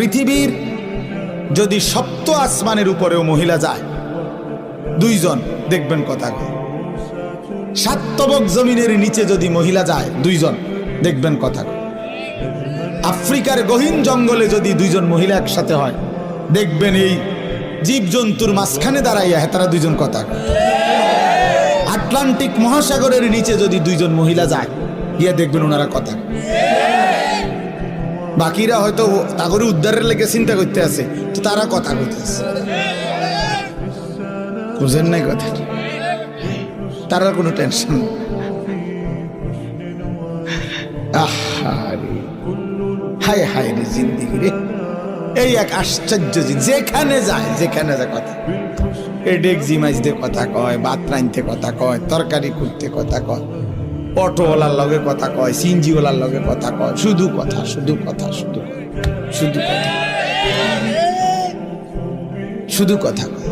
পৃথিবীর যদি সপ্ত আসমানের উপরেও মহিলা যায় দুইজন, দেখবেন কথা কয়। সাত তবক জমিনের নিচে যদি মহিলা যায় দুইজন, দেখবেন কথা কয়। আফ্রিকার গহীন জঙ্গলে যদি দুইজন মহিলা একসাথে হয়, দেখবেন এই জীবজন্তুর মাঝখানে দাঁড়াইয়া তারা দুইজন কথা কয়। আটলান্টিক মহাসাগরের নিচে যদি দুইজন মহিলা যায়, গিয়া দেখবেন ওনারা কথা কয়। বাকিরা হয়তো তাগরে উদ্ধারের লেগে চিন্তা করতে আছে, তো তারা কথা কইতেছে। বুঝেন নাই কথা, তারা কোনো টেনশন। হায় হায় রে জিন্দিগি রে, এই এক আশ্চর্য জিনিস। যেখানে যায় কথা, এই ডেকজি মাইজতে কথা কয়, ভাত রাঁধতে কথা কয়, তরকারি করতে কথা কয়, অটোওয়ালার লগে কথা কয়, সিনজিওয়ালার লগে কথা কয়, শুধু কথা শুধু কথা শুধু কথা শুধু কথা শুধু কথা কয়।